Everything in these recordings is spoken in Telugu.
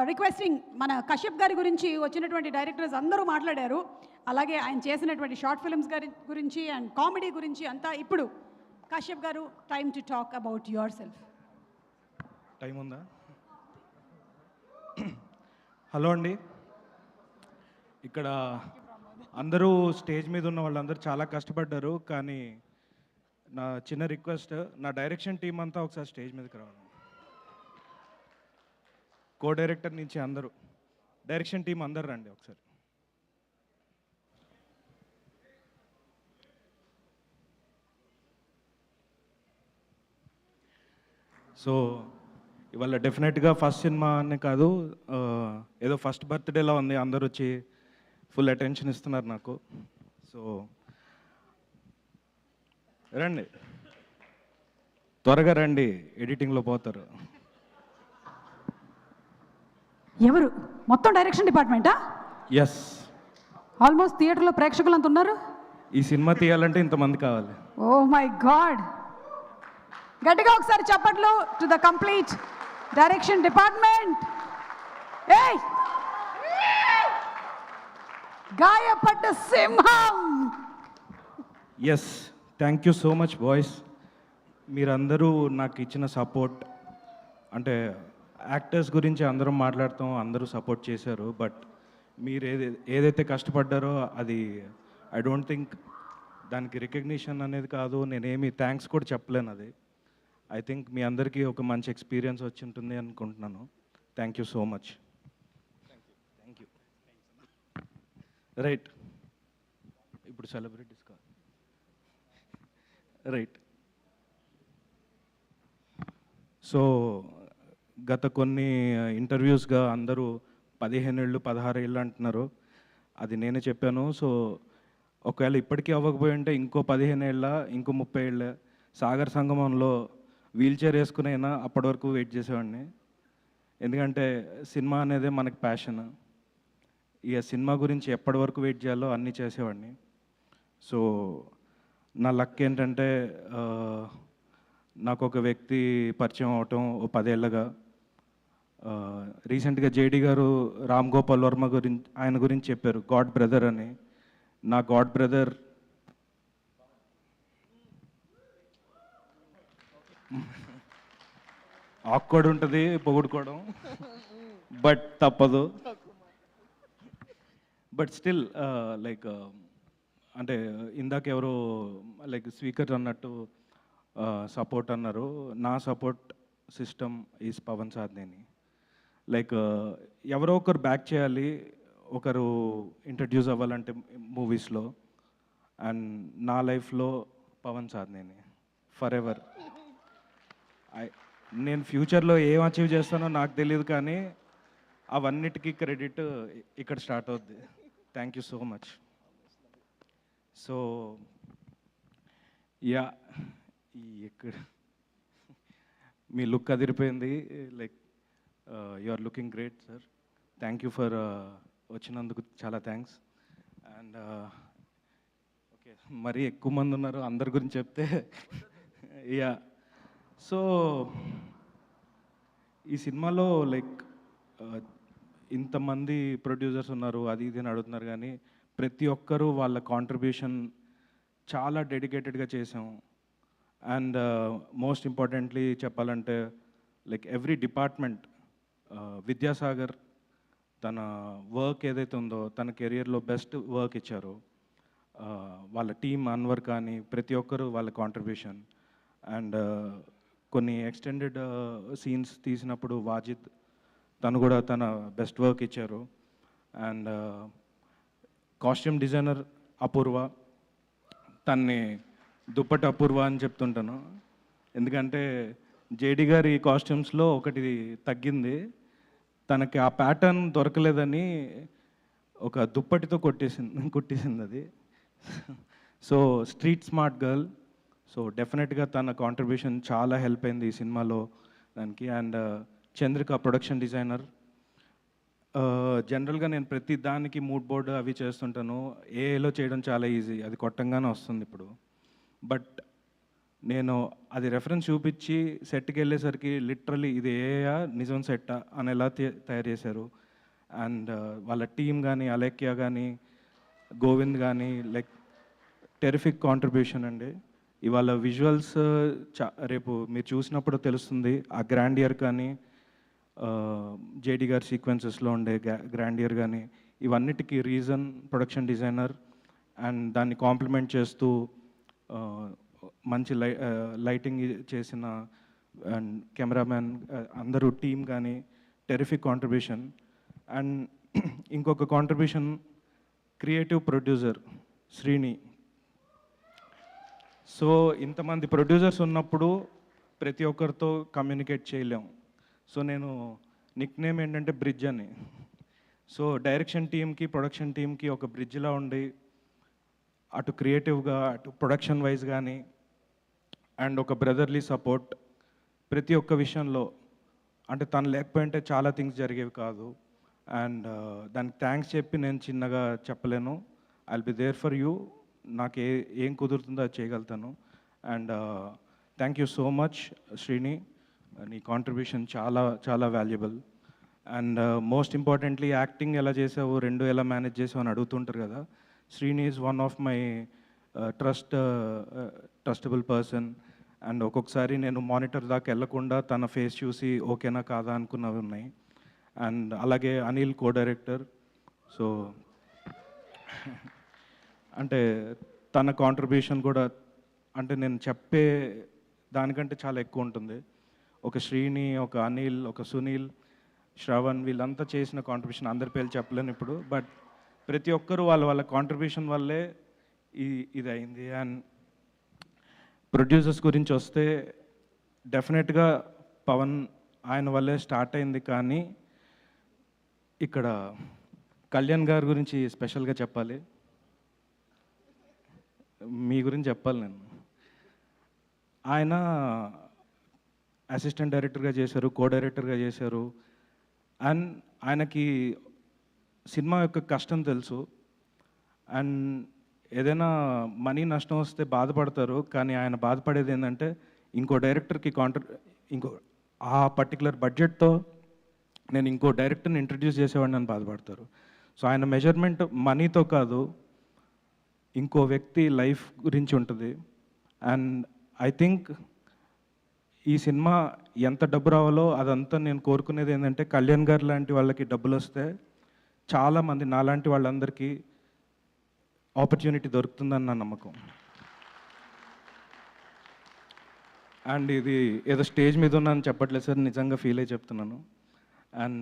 రిక్వెస్టింగ్ మన కశ్యప్ గారి గురించి వచ్చినటువంటి డైరెక్టర్స్ అందరూ మాట్లాడారు. అలాగే ఆయన చేసినటువంటి షార్ట్ ఫిల్మ్స్ గురించి అండ్ కామెడీ గురించి అంతా. ఇప్పుడు కశ్యప్ గారు, time to talk about your self. Time ఉందా? హలో అండి. ఇక్కడ అందరూ స్టేజ్ మీద ఉన్న వాళ్ళందరూ చాలా కష్టపడ్డారు. కానీ నా చిన్న రిక్వెస్ట్, నా డైరెక్షన్ టీం అంతా ఒకసారి స్టేజ్ మీదకి రావాలి. కో డైరెక్టర్ నుంచి అందరూ, డైరెక్షన్ టీం అందరు రండి ఒకసారి. సో ఇవాళ డెఫినెట్గా ఫస్ట్ సినిమా అనే కాదు, ఏదో ఫస్ట్ బర్త్డేలా ఉంది. అందరూ వచ్చి ఫుల్ అటెన్షన్ ఇస్తున్నారు నాకు. సో రండి, త్వరగా రండి, ఎడిటింగ్లో పోతారు. ఎవరు? మొత్తం డైరెక్షన్ డిపార్ట్మెంటా? ఎస్. ఆల్మోస్ట్ థియేటర్లో ప్రేక్షకులు అంత ఉన్నారు. ఈ సినిమా తీయాలంటే ఇంతమంది కావాలి. ఓ మై గాడ్, గట్టిగా ఒకసారి చప్పట్లు to the complete direction department. ఏయ్, గాయపడ్డ సింహం. Yes, thank you so much boys. మీరందరూ నాకు ఇచ్చిన సపోర్ట్, అంటే యాక్టర్స్ గురించి అందరూ మాట్లాడతాం, అందరూ సపోర్ట్ చేశారు. బట్ మీరు ఏదైతే కష్టపడ్డారో అది ఐ డోంట్ థింక్ దానికి రికగ్నిషన్ అనేది కాదు. నేనేమి థ్యాంక్స్ కూడా చెప్పలేను. అది ఐ థింక్ మీ అందరికీ ఒక మంచి ఎక్స్పీరియన్స్ వచ్చి ఉంటుంది అనుకుంటున్నాను. Thank you so much. Thank you. Right, ఇప్పుడు సెలబ్రిటీస్ కాదు. రైట్. సో గత కొన్ని ఇంటర్వ్యూస్గా అందరూ 15 ఏళ్ళు 16 ఏళ్ళు అంటున్నారు. అది నేనే చెప్పాను. సో ఒకవేళ ఇప్పటికీ అవ్వకపోయి ఉంటే ఇంకో 15 ఏళ్ళ, ఇంకో 30 ఏళ్ళ సాగర్ సంగమంలో వీల్ చైర్ వేసుకునైనా అప్పటి వరకు వెయిట్ చేసేవాడిని. ఎందుకంటే సినిమా అనేది మనకి ప్యాషన్. ఇక సినిమా గురించి ఎప్పటి వరకు వెయిట్ చేయాలో అన్నీ చేసేవాడిని. సో నా లక్ ఏంటంటే నాకు ఒక వ్యక్తి పరిచయం అవటం ఓ 10 ఏళ్ళగా. రీసెంట్గా జేడి గారు రామ్ గోపాల్ వర్మ గురించి, ఆయన గురించి చెప్పారు, గాడ్ బ్రదర్ అని. నా గాడ్ బ్రదర్ ఆక్వర్డ్ ఉంటుంది పొగుడుకోవడం, బట్ తప్పదు. బట్ స్టిల్ లైక్ అంటే ఇందాక ఎవరో లైక్ స్పీకర్ అన్నట్టు సపోర్ట్ అన్నారు. నా support system is Pavan Sadhneni. Like ఎవరో ఒకరు బ్యాక్ చేయాలి, ఒకరు ఇంట్రడ్యూస్ అవ్వాలంటే మూవీస్లో. అండ్ నా లైఫ్లో పవన్ సాధ్నేని ఫర్ ఎవర్. నేను ఫ్యూచర్లో ఏం అచీవ్ చేస్తానో నాకు తెలియదు, కానీ అవన్నిటికీ క్రెడిట్ ఇక్కడ స్టార్ట్ అవుద్ది. Thank you so much. So yeah, ఇక్కడ మీ లుక్ అదిరిపోయింది. Like you are looking great sir. Thank you for వచ్చినందుకు చాలా థ్యాంక్స్. అండ్ ఓకే, మరీ ఎక్కువ మంది ఉన్నారు, అందరి గురించి చెప్తే యా. సో ఈ సినిమాలో లైక్ ఇంతమంది ప్రొడ్యూసర్స్ ఉన్నారు, అది ఇది అని అడుగుతున్నారు, కానీ ప్రతి ఒక్కరూ వాళ్ళ కాంట్రిబ్యూషన్ చాలా డెడికేటెడ్గా చేసాం. అండ్ మోస్ట్ ఇంపార్టెంట్లీ చెప్పాలంటే లైక్ ఎవ్రీ డిపార్ట్మెంట్, విద్యాసాగర్ తన వర్క్ ఏదైతే ఉందో తన కెరియర్లో బెస్ట్ వర్క్ ఇచ్చారు. వాళ్ళ టీమ్ అన్వర్ కానీ ప్రతి ఒక్కరు వాళ్ళ కాంట్రిబ్యూషన్. అండ్ కొన్ని ఎక్స్టెండెడ్ సీన్స్ తీసినప్పుడు వాజిద్ తను కూడా తన బెస్ట్ వర్క్ ఇచ్చారు. అండ్ కాస్ట్యూమ్ డిజైనర్ అపూర్వ, తన్ని దుప్పటి అపూర్వ అని చెప్తుంటాను. ఎందుకంటే జేడి గారి కాస్ట్యూమ్స్లో ఒకటి తగ్గింది, తనకి ఆ ప్యాటర్న్ దొరకలేదని ఒక దుప్పటితో కుట్టేసింది అది. So street smart girl. So డెఫినెట్గా తన కాంట్రిబ్యూషన్ చాలా హెల్ప్ అయింది ఈ సినిమాలో దానికి. And Chandrika production designer. జనరల్గా నేను ప్రతి దానికి మూడ్ బోర్డు అవి చేస్తుంటాను. ఏలో చేయడం చాలా ఈజీ, అది కొట్టంగానే వస్తుంది ఇప్పుడు. బట్ నేను అది రెఫరెన్స్ చూపించి సెట్కి వెళ్ళేసరికి లిటరలీ ఇది ఏయా నిజం సెట్టా అని ఎలా తయారు చేశారు. అండ్ వాళ్ళ టీం కానీ అలేఖ్య కానీ గోవింద్ కానీ లైక్ టెరిఫిక్ కాంట్రిబ్యూషన్ అండి. ఇవాళ విజువల్స్ రేపు మీరు చూసినప్పుడు తెలుస్తుంది ఆ గ్రాండియర్ కానీ జేడి గారి సీక్వెన్సెస్లో ఉండే గ్రాండియర్ కానీ ఇవన్నిటికీ రీజన్ ప్రొడక్షన్ డిజైనర్. అండ్ దాన్ని కాంప్లిమెంట్ చేస్తూ మంచి లైటింగ్ చేసిన అండ్ కెమెరామ్యాన్ అందరూ టీం కానీ టెరిఫిక్ కాంట్రిబ్యూషన్. అండ్ ఇంకొక contribution creative producer Srini. So ఇంతమంది ప్రొడ్యూసర్స్ ఉన్నప్పుడు ప్రతి ఒక్కరితో కమ్యూనికేట్ చేయలేం. సో నేను నిక్ నేమ్ ఏంటంటే బ్రిడ్జ్ అని. సో డైరెక్షన్ టీమ్కి ప్రొడక్షన్ టీమ్కి ఒక బ్రిడ్జ్లా ఉండి అటు క్రియేటివ్గా అటు ప్రొడక్షన్ వైజ్ కానీ అండ్ ఒక బ్రదర్లీ సపోర్ట్ ప్రతి ఒక్క విషయంలో. అంటే తను లేకపోయింటే చాలా థింగ్స్ జరిగేవి కాదు. అండ్ దానికి థ్యాంక్స్ చెప్పి నేను చిన్నగా చెప్పలేను. I'll be there for you. నాకు ఏం కుదురుతుందో అది చేయగలుగుతాను. And thank you so much Srini. నీ కాంట్రిబ్యూషన్ చాలా చాలా valuable. And most importantly acting ఎలా చేసావు, రెండు ఎలా మేనేజ్ చేసావు అని అడుగుతుంటారు కదా. Srini is one of my trustable person. And ఒక్కొక్కసారి నేను మానిటర్ దాకా వెళ్ళకుండా తన ఫేస్ చూసి ఓకేనా కాదా అనుకున్నవి ఉన్నాయి. అండ్ అలాగే అనిల్ కో డైరెక్టర్. సో అంటే తన కాంట్రిబ్యూషన్ కూడా అంటే నేను చెప్పే దానికంటే చాలా ఎక్కువ ఉంటుంది. ఒక శ్రీని, ఒక అనిల్, ఒక సునీల్, శ్రవణ్ వీళ్ళంతా చేసిన కాంట్రిబ్యూషన్ అందరి పేర్లు చెప్పలేను ఇప్పుడు. బట్ ప్రతి ఒక్కరూ వాళ్ళ కాంట్రిబ్యూషన్ వల్లే ఇది అయింది. అండ్ ప్రొడ్యూసర్స్ గురించి వస్తే డెఫినెట్గా పవన్ ఆయన వల్లే స్టార్ట్ అయింది. కానీ ఇక్కడ కళ్యాణ్ గారి గురించి స్పెషల్గా చెప్పాలి. మీ గురించి చెప్పాలి నేను. ఆయన అసిస్టెంట్ డైరెక్టర్గా చేశారు, కో డైరెక్టర్గా చేశారు. అండ్ ఆయనకి సినిమా యొక్క కష్టం తెలుసు. అండ్ ఏదైనా మనీ నష్టం వస్తే బాధపడతారు. కానీ ఆయన బాధపడేది ఏంటంటే ఇంకో డైరెక్టర్కి ఇంకో ఆ పర్టికులర్ బడ్జెట్తో నేను ఇంకో డైరెక్టర్ని ఇంట్రడ్యూస్ చేసేవాడిని అని బాధపడతారు. సో ఆయన మెజర్మెంట్ మనీతో కాదు, ఇంకో వ్యక్తి లైఫ్ గురించి ఉంటుంది. అండ్ ఐ థింక్ ఈ సినిమా ఎంత డబ్బు రావాలో అదంతా నేను కోరుకునేది ఏంటంటే కళ్యాణ్ గారు లాంటి వాళ్ళకి డబ్బులు వస్తే చాలామంది నాలాంటి వాళ్ళందరికీ ఆపర్చునిటీ దొరుకుతుందని నా నమ్మకం. అండ్ ఇది ఏదో స్టేజ్ మీద ఉన్నాను చెప్పట్లేదు సార్, నిజంగా ఫీల్ అయ్యి చెప్తున్నాను. అండ్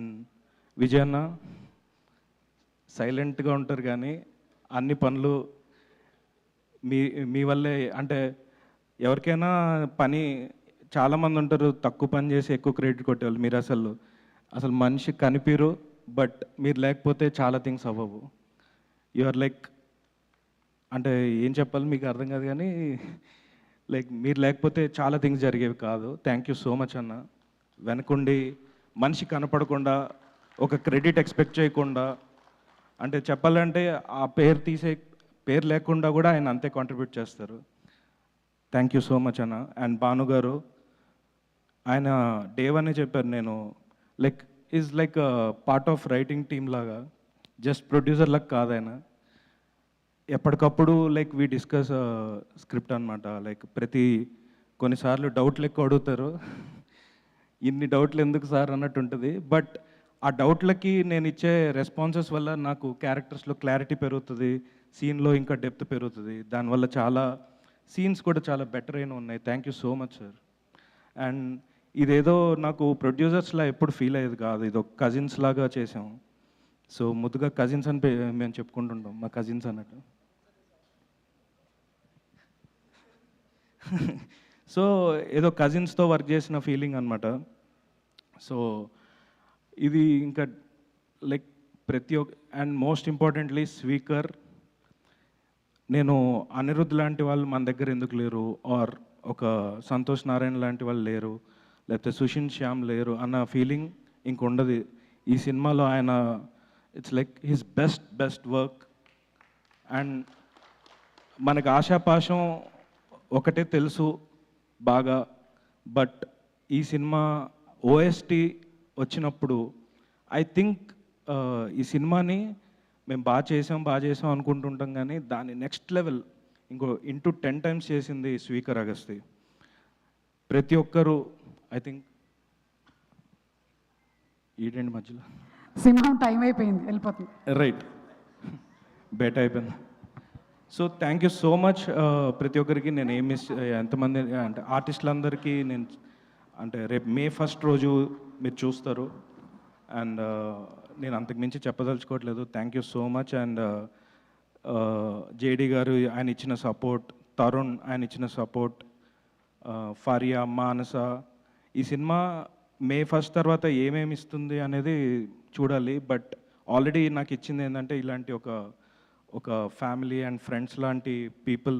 విజయన్న సైలెంట్గా ఉంటారు కానీ అన్ని పనులు మీ వల్లే. అంటే ఎవరికైనా పని చాలామంది ఉంటారు తక్కువ పని చేసి ఎక్కువ క్రెడిట్ కొట్టేవాళ్ళు. మీరు అసలు మనిషి కనిపిరు. బట్ మీరు లేకపోతే చాలా థింగ్స్ అవ్వవు. యు ఆర్ లైక్ అంటే ఏం చెప్పాలి మీకు అర్థం కాదు కానీ లైక్ మీరు లేకపోతే చాలా థింగ్స్ జరిగేవి కాదు. థ్యాంక్ యూ సో మచ్ అన్న. వెనకుండి మనిషి కనపడకుండా ఒక క్రెడిట్ ఎక్స్పెక్ట్ చేయకుండా, అంటే చెప్పాలంటే ఆ పేరు లేకుండా కూడా ఆయన అంతే కాంట్రిబ్యూట్ చేస్తారు. థ్యాంక్ యూ సో మచ్ అన్న. అండ్ భాను గారు ఆయన డే వన్ చెప్పారు, నేను like is like part of writing team లాగా, జస్ట్ ప్రొడ్యూసర్ లాగా కాదు ఆయన. ఎప్పటికప్పుడు లైక్ వీ డిస్కస్ స్క్రిప్ట్ అనమాట. లైక్ కొన్నిసార్లు డౌట్లు ఎక్కువ అడుగుతారు. ఇన్ని డౌట్లు ఎందుకు సార్ అన్నట్టు ఉంటుంది. బట్ ఆ డౌట్లకి నేను ఇచ్చే రెస్పాన్సెస్ వల్ల నాకు క్యారెక్టర్స్లో క్లారిటీ పెరుగుతుంది, సీన్లో ఇంకా డెప్త్ పెరుగుతుంది. దానివల్ల చాలా సీన్స్ కూడా చాలా బెటర్ అయిన ఉన్నాయి. Thank you so much sir. And ఇదేదో నాకు ప్రొడ్యూసర్స్లా ఎప్పుడు ఫీల్ అయ్యేది కాదు, ఇది ఒక కజిన్స్ లాగా చేసాం. సో ముద్దుగా కజిన్స్ అని మేము చెప్పుకుంటుంటాం, మా కజిన్స్ అన్నట్టు. సో ఏదో కజిన్స్తో వర్క్ చేసిన ఫీలింగ్ అనమాట. సో ఇది ఇంకా లైక్ ప్రతి ఒక్క అండ్ మోస్ట్ ఇంపార్టెంట్లీ స్పీకర్. నేను అనిరుద్ధ్ లాంటి వాళ్ళు మన దగ్గర ఎందుకు లేరు, ఆర్ ఒక సంతోష్ నారాయణ లాంటి వాళ్ళు లేరు, లేకపోతే సుషిన్ శ్యామ్ లేరు అన్న ఫీలింగ్ ఇంకొండదు ఈ సినిమాలో. ఆయన it's like his best work. And మనకు ఆశాపాశం ఒకటే తెలుసు, బాగా. బట్ ఈ సినిమా ఓఎస్టీ వచ్చినప్పుడు ఐ థింక్ ఈ సినిమాని మేము బాగా చేసాం అనుకుంటుంటాం, కానీ దాని నెక్స్ట్ లెవెల్ ఇంకో ఇంటూ 10 times చేసింది స్పీకర్ అగస్తి. ప్రతి ఒక్కరూ ఐ థింక్ ఈడెండ్ మధ్యలో సింహం టైం అయిపోయింది, వెళ్ళిపోతుంది. రైట్, బెట్ అయిపోయింది. So thank you so much. ప్రతి ఒక్కరికి నేను ఏం మిస్, ఎంతమంది అంటే ఆర్టిస్టులందరికీ నేను అంటే రేపు May 1st రోజు మీరు చూస్తారు. అండ్ నేను అంతకుమించి చెప్పదలుచుకోవట్లేదు. Thank you so much. And JD గారు ఆయన ఇచ్చిన సపోర్ట్, తరుణ్ ఆయన ఇచ్చిన సపోర్ట్, ఫారియా, మానస. ఈ సినిమా May 1st తర్వాత ఏమేమి ఇస్తుంది అనేది చూడాలి. బట్ ఆల్రెడీ నాకు ఇచ్చింది ఏంటంటే ఇలాంటి ఒక ఫ్యామిలీ అండ్ ఫ్రెండ్స్ లాంటి పీపుల్,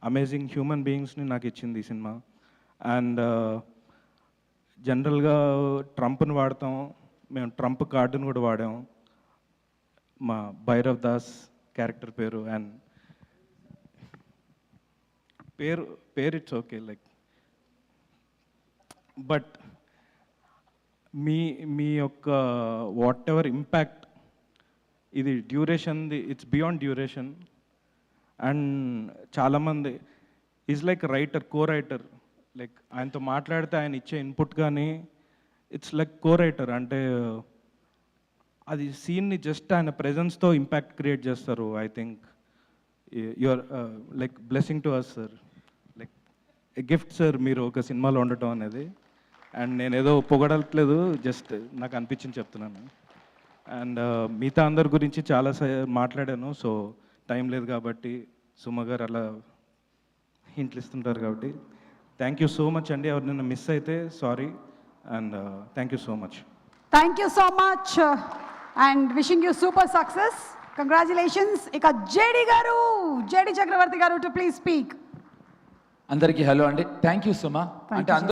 అమేజింగ్ హ్యూమన్ బీయింగ్స్ని నాకు ఇచ్చింది ఈ సినిమా. అండ్ జనరల్గా ట్రంప్ని వాడతాం, మేము ట్రంప్ కార్డును కూడా వాడాం, మా భైరవ్ దాస్ క్యారెక్టర్ పేరు. అండ్ పేరు ఇట్స్ ఓకే లైక్, బట్ మీ యొక్క వాట్ ఎవర్ ఇంపాక్ట్, ఇది డ్యూరేషన్ది, ఇట్స్ బియాండ్ డ్యూరేషన్. అండ్ చాలామంది is like writer, co writer. Like ఆయనతో మాట్లాడితే ఆయన ఇచ్చే ఇన్పుట్ కానీ ఇట్స్ లైక్ కో రైటర్. అంటే అది సీన్ని జస్ట్ ఆయన ప్రెజెన్స్తో ఇంపాక్ట్ క్రియేట్ చేస్తారు. I think your like blessing to us sir, like a gift sir మీరు ఒక సినిమాలో ఉండటం అనేది. అండ్ నేను ఏదో పొగడట్లేదు, జస్ట్ నాకు అనిపించింది చెప్తున్నాను. అండ్ మిగతా అందరి గురించి చాలా మాట్లాడాను, సో టైం లేదు కాబట్టి సుమ గారు అలా హింట్లు ఇస్తుంటారు కాబట్టి. థ్యాంక్ యూ సో మచ్ అండి. ఎవరినైనా మిస్ అయితే sorry. And thank you so much. Thank you so much and wishing you super success. Congratulations. ఇక జేడి గారు, జేడి చక్రవర్తి గారు టు ప్లీజ్ స్పీక్. అందరికీ హలో అండి. థ్యాంక్ యూ సుమా. అంటే